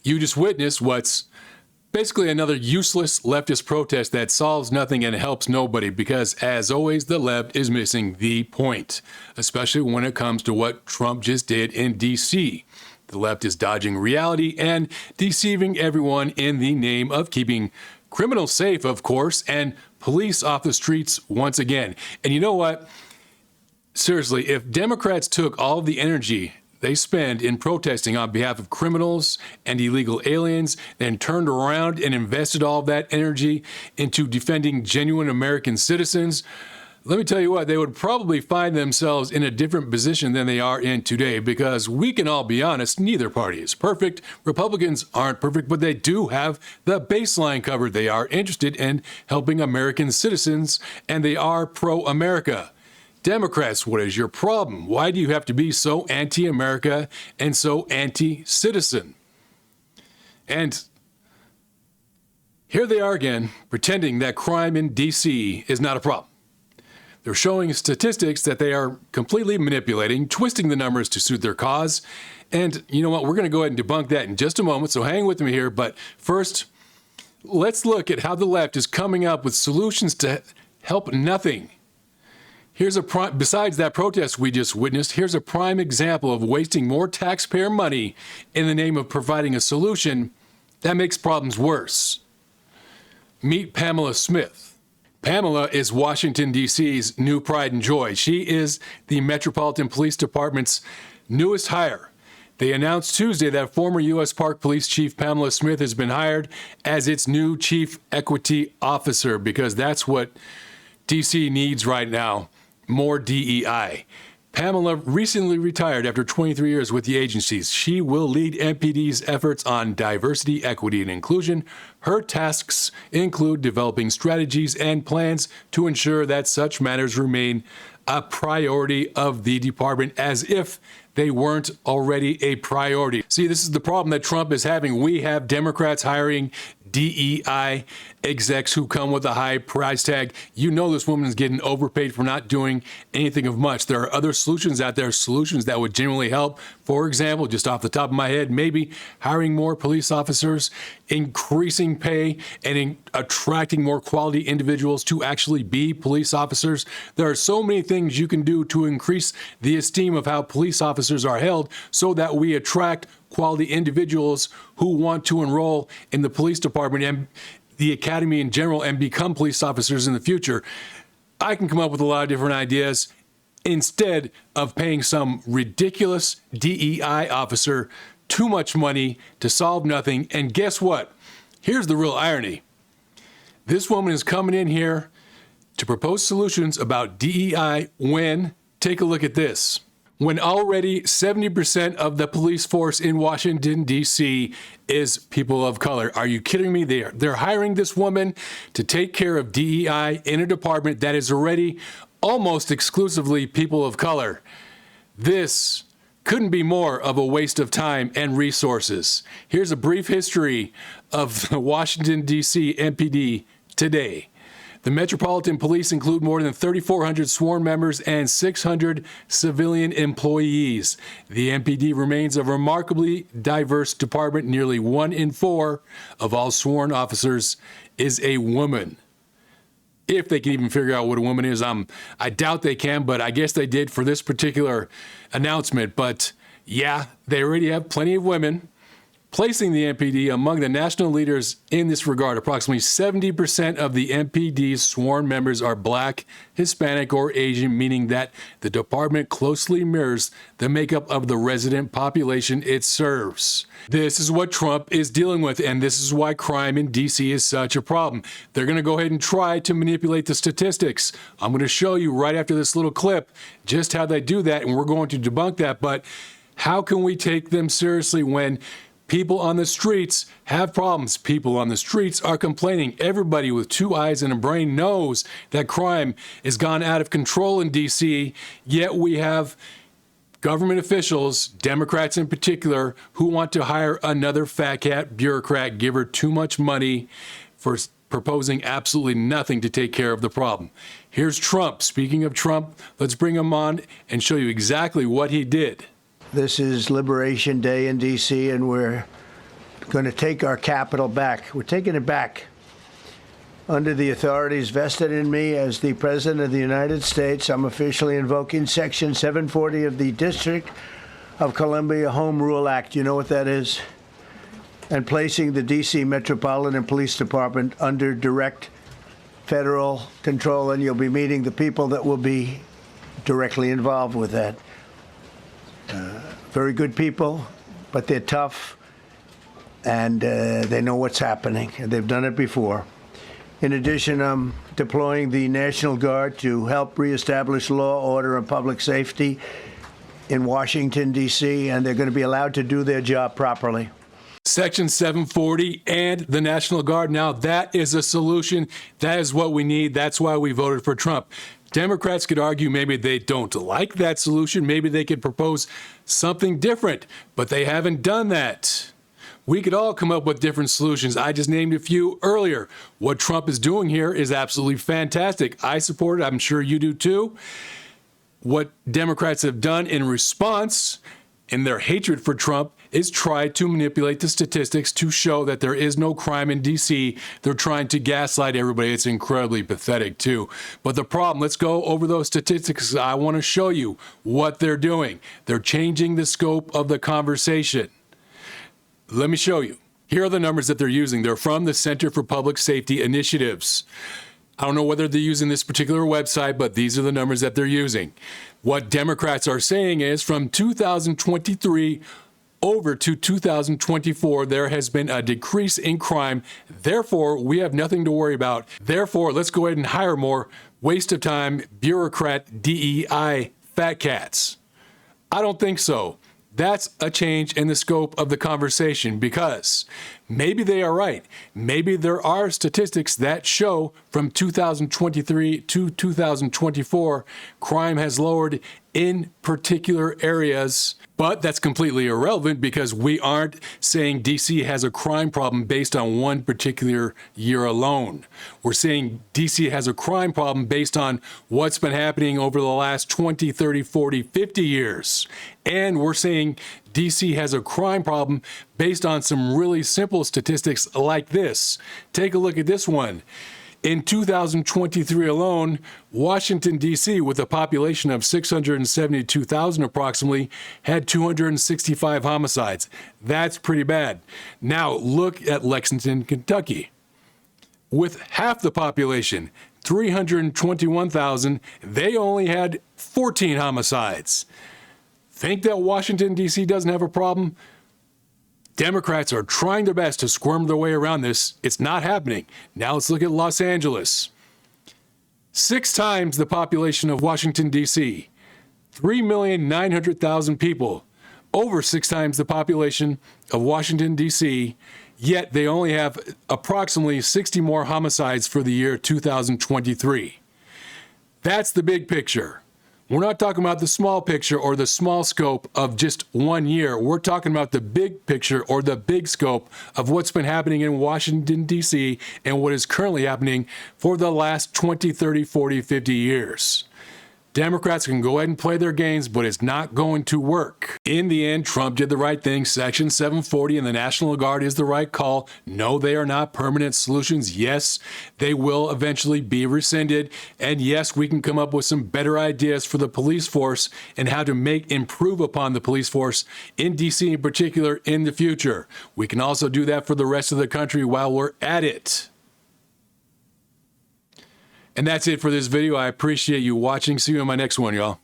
You just witnessed what's basically another useless leftist protest that solves nothing and helps nobody because, as always, the left is missing the point, especially when it comes to what Trump just did in D.C. The left is dodging reality and deceiving everyone in the name of keeping criminals safe, of course, and police off the streets once again. And you know what? Seriously, if Democrats took all of the energy they spend in protesting on behalf of criminals and illegal aliens, then turned around and invested all of that energy into defending genuine American citizens, let me tell you what, they would probably find themselves in a different position than they are in today, because we can all be honest, neither party is perfect. Republicans aren't perfect, but they do have the baseline covered. They are interested in helping American citizens, and they are pro-America. Democrats, what is your problem? Why do you have to be so anti-America and so anti-citizen? And here they are again, pretending that crime in D.C. is not a problem. They're showing statistics that they are completely manipulating, twisting the numbers to suit their cause. And you know what? We're going to go ahead and debunk that in just a moment, so hang with me here. But first, let's look at how the left is coming up with solutions to help nothing. Besides that protest we just witnessed, here's a prime example of wasting more taxpayer money in the name of providing a solution that makes problems worse. Meet Pamela Smith. Pamela is Washington, D.C.'s new pride and joy. She is the Metropolitan Police Department's newest hire. They announced Tuesday that former U.S. Park Police Chief Pamela Smith has been hired as its new Chief Equity Officer, because that's what D.C. needs right now. More DEI. Pamela recently retired after 23 years with the agencies. She will lead MPD's efforts on diversity, equity, and inclusion. Her tasks include developing strategies and plans to ensure that such matters remain a priority of the department, as if they weren't already a priority. See, this is the problem that Trump is having. We have Democrats hiring DEI execs who come with a high price tag. You know this woman is getting overpaid for not doing anything of much. There are other solutions out there, solutions that would genuinely help. For example, just off the top of my head, maybe hiring more police officers, increasing pay, and attracting more quality individuals to actually be police officers. There are so many things you can do to increase the esteem of how police officers are held, so that we attract quality individuals who want to enroll in the police department and the academy in general and become police officers in the future. I can come up with a lot of different ideas instead of paying some ridiculous DEI officer too much money to solve nothing. And guess what? Here's the real irony. This woman is coming in here to propose solutions about DEI when, take a look at this, when already 70% of the police force in Washington, D.C. is people of color. Are you kidding me? They're hiring this woman to take care of DEI in a department that is already almost exclusively people of color. This couldn't be more of a waste of time and resources. Here's a brief history of the Washington, D.C. MPD today. The Metropolitan Police include more than 3,400 sworn members and 600 civilian employees. The MPD remains a remarkably diverse department. Nearly 1 in 4 of all sworn officers is a woman. If they can even figure out what a woman is, I doubt they can, but I guess they did for this particular announcement. But yeah, they already have plenty of women, placing the MPD among the national leaders in this regard. Approximately 70% of the MPD's sworn members are Black, Hispanic, or Asian, meaning that the department closely mirrors the makeup of the resident population it serves. This is what Trump is dealing with, and this is why crime in D.C. is such a problem. They're going to go ahead and try to manipulate the statistics. I'm going to show you right after this little clip just how they do that, and we're going to debunk that. But how can we take them seriously when people on the streets have problems? People on the streets are complaining. Everybody with 2 eyes and a brain knows that crime has gone out of control in D.C., yet we have government officials, Democrats in particular, who want to hire another fat cat bureaucrat, give her too much money for proposing absolutely nothing to take care of the problem. Here's Trump. Speaking of Trump, let's bring him on and show you exactly what he did. This is Liberation Day in D.C., and we're going to take our capital back. We're taking it back under the authorities vested in me as the President of the United States. I'm officially invoking Section 740 of the District of Columbia Home Rule Act. You know what that is? And placing the D.C. Metropolitan Police Department under direct federal control, and you'll be meeting the people that will be directly involved with that. Very good people, but they're tough, and they know what's happening, and they've done it before. In addition, I'm deploying the National Guard to help reestablish law, order, and public safety in Washington, D.C., and they're going to be allowed to do their job properly. Section 740 and the National Guard. Now, that is a solution. That is what we need. That's why we voted for Trump. Democrats could argue maybe they don't like that solution. Maybe they could propose something different, but they haven't done that. We could all come up with different solutions. I just named a few earlier. What Trump is doing here is absolutely fantastic. I support it. I'm sure you do too. What Democrats have done in response in their hatred for Trump is try to manipulate the statistics to show that there is no crime in D.C. They're trying to gaslight everybody. It's incredibly pathetic, too. But the problem, let's go over those statistics. I want to show you what they're doing. They're changing the scope of the conversation. Let me show you. Here are the numbers that they're using. They're from the Center for Public Safety Initiatives. I don't know whether they're using this particular website, but these are the numbers that they're using. What Democrats are saying is from 2023 over to 2024, there has been a decrease in crime. Therefore, we have nothing to worry about. Therefore, let's go ahead and hire more waste of time, bureaucrat, DEI, fat cats. I don't think so. That's a change in the scope of the conversation because maybe they are right. Maybe there are statistics that show from 2023 to 2024, crime has lowered in particular areas. But that's completely irrelevant because we aren't saying D.C. has a crime problem based on one particular year alone. We're saying D.C. has a crime problem based on what's been happening over the last 20, 30, 40, 50 years. And we're saying D.C. has a crime problem based on some really simple statistics like this. Take a look at this one. In 2023 alone, Washington, D.C., with a population of 672,000 approximately, had 265 homicides. That's pretty bad. Now, look at Lexington, Kentucky. With half the population, 321,000, they only had 14 homicides. Think that Washington, D.C. doesn't have a problem? Democrats are trying their best to squirm their way around this. It's not happening. Now let's look at Los Angeles. 6 times the population of Washington, D.C. 3,900,000 people. Over 6 times the population of Washington, D.C., yet they only have approximately 60 more homicides for the year 2023. That's the big picture. We're not talking about the small picture or the small scope of just 1 year. We're talking about the big picture or the big scope of what's been happening in Washington, D.C. and what is currently happening for the last 20, 30, 40, 50 years. Democrats can go ahead and play their games, but it's not going to work. In the end, Trump did the right thing. Section 740 and the National Guard is the right call. No, they are not permanent solutions. Yes, they will eventually be rescinded. And yes, we can come up with some better ideas for the police force and how to improve upon the police force in D.C. in particular in the future. We can also do that for the rest of the country while we're at it. And that's it for this video. I appreciate you watching. See you in my next one, y'all.